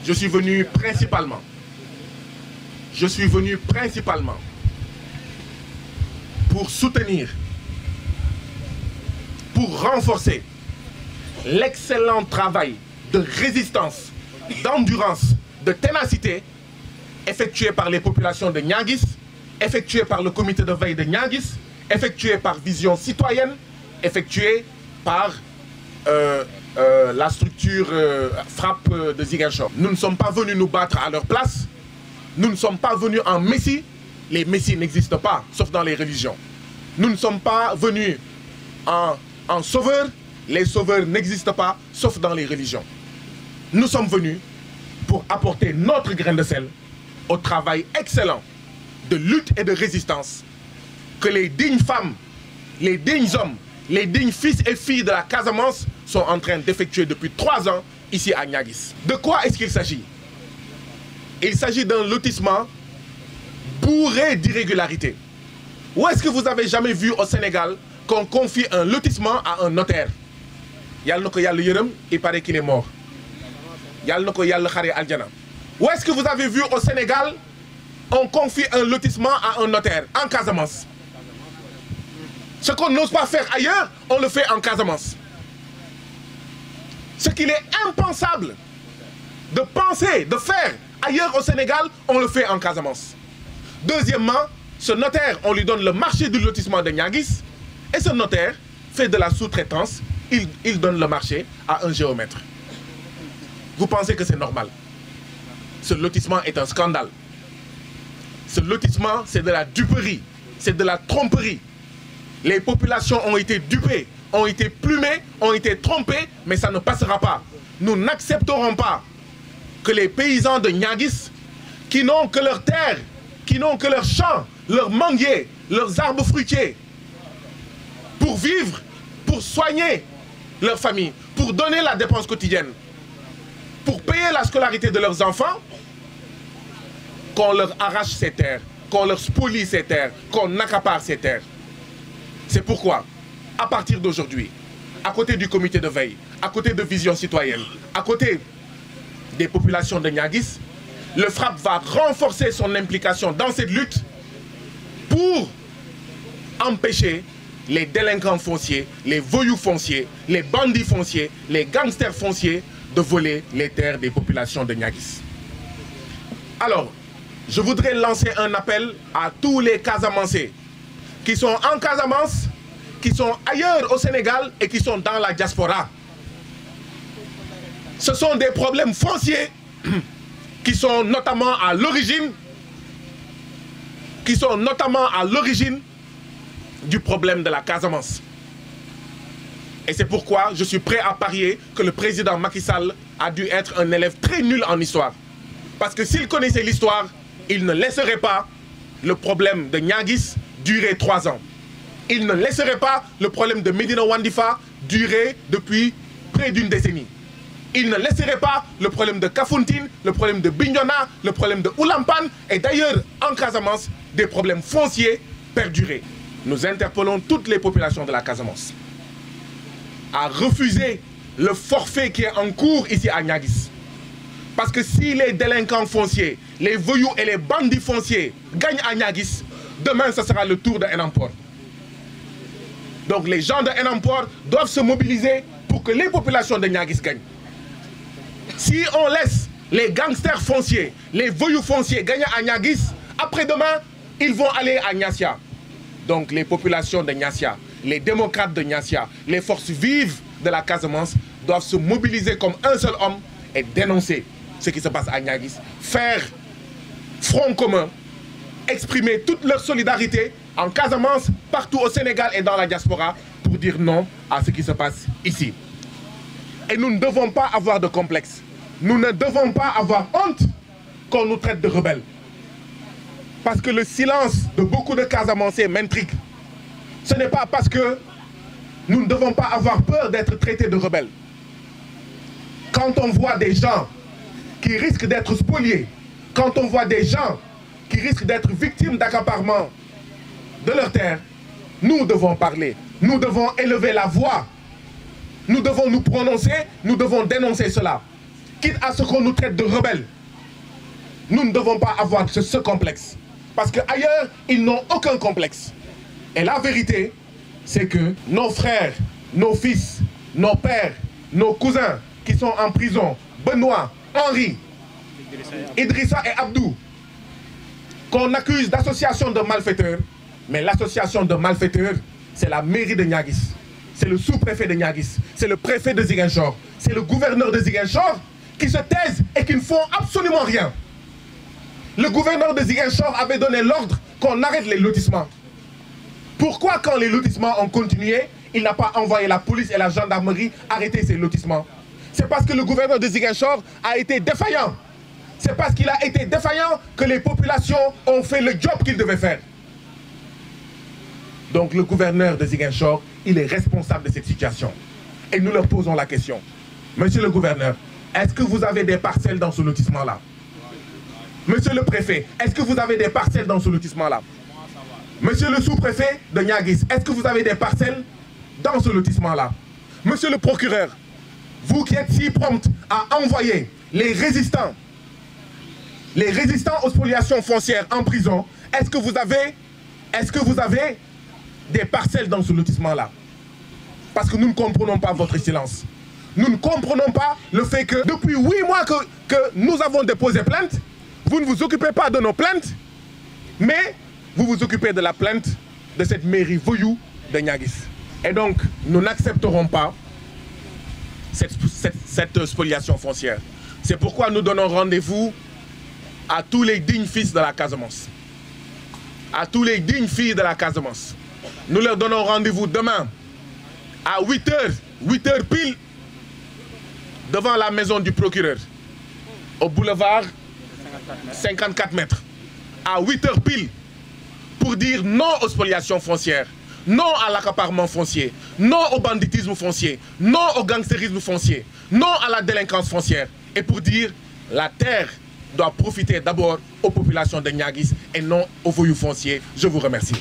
Je suis venu principalement pour soutenir, pour renforcer l'excellent travail de résistance, d'endurance, de ténacité effectué par les populations de Niaguis, effectué par le comité de veille de Niaguis, effectué par Vision Citoyenne, effectué par la structure Frappe de Ziguinchor. Nous ne sommes pas venus nous battre à leur place. Nous ne sommes pas venus en messie. Les messies n'existent pas, sauf dans les religions. Nous ne sommes pas venus en sauveurs. Les sauveurs n'existent pas, sauf dans les religions. Nous sommes venus pour apporter notre grain de sel au travail excellent de lutte et de résistance que les dignes femmes, les dignes hommes, les dignes fils et filles de la Casamance sont en train d'effectuer depuis 3 ans ici à Niaguis. De quoi est-ce qu'il s'agit? Il s'agit d'un lotissement bourré d'irrégularités. Où est-ce que vous avez jamais vu au Sénégal qu'on confie un lotissement à un notaire? Il paraît qu'il est mort. Où est-ce que vous avez vu au Sénégal on confie un lotissement à un notaire en Casamance? Ce qu'on n'ose pas faire ailleurs, on le fait en Casamance. Ce qu'il est impensable de penser, de faire ailleurs au Sénégal, on le fait en Casamance. Deuxièmement, ce notaire, on lui donne le marché du lotissement de Niaguis et ce notaire fait de la sous-traitance, il donne le marché à un géomètre. Vous pensez que c'est normal? Ce lotissement est un scandale. Ce lotissement, c'est de la duperie, c'est de la tromperie. Les populations ont été dupées, ont été plumées, ont été trompées, mais ça ne passera pas. Nous n'accepterons pas que les paysans de Niaguis, qui n'ont que leurs terres, qui n'ont que leurs champs, leurs manguiers, leurs arbres fruitiers, pour vivre, pour soigner leur famille, pour donner la dépense quotidienne, pour payer la scolarité de leurs enfants, qu'on leur arrache ces terres, qu'on leur spolie ces terres, qu'on accapare ces terres. C'est pourquoi, à partir d'aujourd'hui, à côté du comité de veille, à côté de Vision Citoyenne, à côté des populations de Niaguis, le FRAPP va renforcer son implication dans cette lutte pour empêcher les délinquants fonciers, les voyous fonciers, les bandits fonciers, les gangsters fonciers de voler les terres des populations de Niaguis. Alors, je voudrais lancer un appel à tous les Casamancés qui sont en Casamance, qui sont ailleurs au Sénégal et qui sont dans la diaspora. Ce sont des problèmes fonciers qui sont notamment à l'origine du problème de la Casamance. Et c'est pourquoi je suis prêt à parier que le président Macky Sall a dû être un élève très nul en histoire. Parce que s'il connaissait l'histoire, il ne laisserait pas le problème de Niaguis durer 3 ans. Il ne laisserait pas le problème de Médina Wandifa durer depuis près d'une décennie. Il ne laisserait pas le problème de Kafountine, le problème de Bignona, le problème de Oulampan et d'ailleurs en Casamance, des problèmes fonciers perdurer. Nous interpellons toutes les populations de la Casamance à refuser le forfait qui est en cours ici à Niaguis. Parce que si les délinquants fonciers, les voyous et les bandits fonciers gagnent à Niaguis, demain ce sera le tour de Enampor. Donc les gens de Enampor doivent se mobiliser pour que les populations de Niaguis gagnent. Si on laisse les gangsters fonciers, les voyous fonciers gagner à Niaguis, après-demain, ils vont aller à Niassia. Donc les populations de Niassia, les démocrates de Niassia, les forces vives de la Casamance doivent se mobiliser comme un seul homme et dénoncer ce qui se passe à Niaguis, faire front commun, exprimer toute leur solidarité en Casamance, partout au Sénégal et dans la diaspora pour dire non à ce qui se passe ici. Et nous ne devons pas avoir de complexe. Nous ne devons pas avoir honte qu'on nous traite de rebelles. Parce que le silence de beaucoup de Casamancés m'intrigue. Ce n'est pas parce que nous ne devons pas avoir peur d'être traités de rebelles. Quand on voit des gens qui risquent d'être spoliés, quand on voit des gens qui risquent d'être victimes d'accaparement de leurs terres, nous devons parler, nous devons élever la voix, nous devons nous prononcer, nous devons dénoncer cela. quitte à ce qu'on nous traite de rebelles. Nous ne devons pas avoir ce complexe. Parce qu'ailleurs, ils n'ont aucun complexe. Et la vérité, c'est que nos frères, nos fils, nos pères, nos cousins qui sont en prison, Benoît, Henri, Idrissa et Abdou, qu'on accuse d'association de malfaiteurs, mais l'association de malfaiteurs, c'est la mairie de Niaguis, c'est le sous-préfet de Niaguis, c'est le préfet de Ziguinchor, c'est le gouverneur de Ziguinchor qui se taisent et qui ne font absolument rien. Le gouverneur de Ziguinchor avait donné l'ordre qu'on arrête les lotissements. Pourquoi quand les lotissements ont continué, il n'a pas envoyé la police et la gendarmerie arrêter ces lotissements? C'est parce que le gouverneur de Ziguinchor a été défaillant. C'est parce qu'il a été défaillant que les populations ont fait le job qu'ils devaient faire. Donc le gouverneur de Ziguinchor, il est responsable de cette situation. Et nous leur posons la question. Monsieur le gouverneur, est-ce que vous avez des parcelles dans ce lotissement-là? Monsieur le préfet, est-ce que vous avez des parcelles dans ce lotissement-là? Monsieur le sous-préfet de Niaguis, est-ce que vous avez des parcelles dans ce lotissement-là? Monsieur le procureur, vous qui êtes si prompt à envoyer les résistants aux spoliations foncières en prison, est-ce que vous avez des parcelles dans ce lotissement-là? Parce que nous ne comprenons pas votre silence. Nous ne comprenons pas le fait que depuis 8 mois que nous avons déposé plainte, vous ne vous occupez pas de nos plaintes, mais vous vous occupez de la plainte de cette mairie voyou de Niaguis. Et donc, nous n'accepterons pas cette spoliation foncière. C'est pourquoi nous donnons rendez-vous à tous les dignes fils de la Casamance. À tous les dignes filles de la Casamance. Nous leur donnons rendez-vous demain à 8h pile, devant la maison du procureur, au boulevard 54 mètres, à 8h pile, pour dire non aux spoliations foncières, non à l'accaparement foncier, non au banditisme foncier, non au gangstérisme foncier, non à la délinquance foncière, et pour dire la terre doit profiter d'abord aux populations de Niaguis et non aux voyous fonciers. Je vous remercie.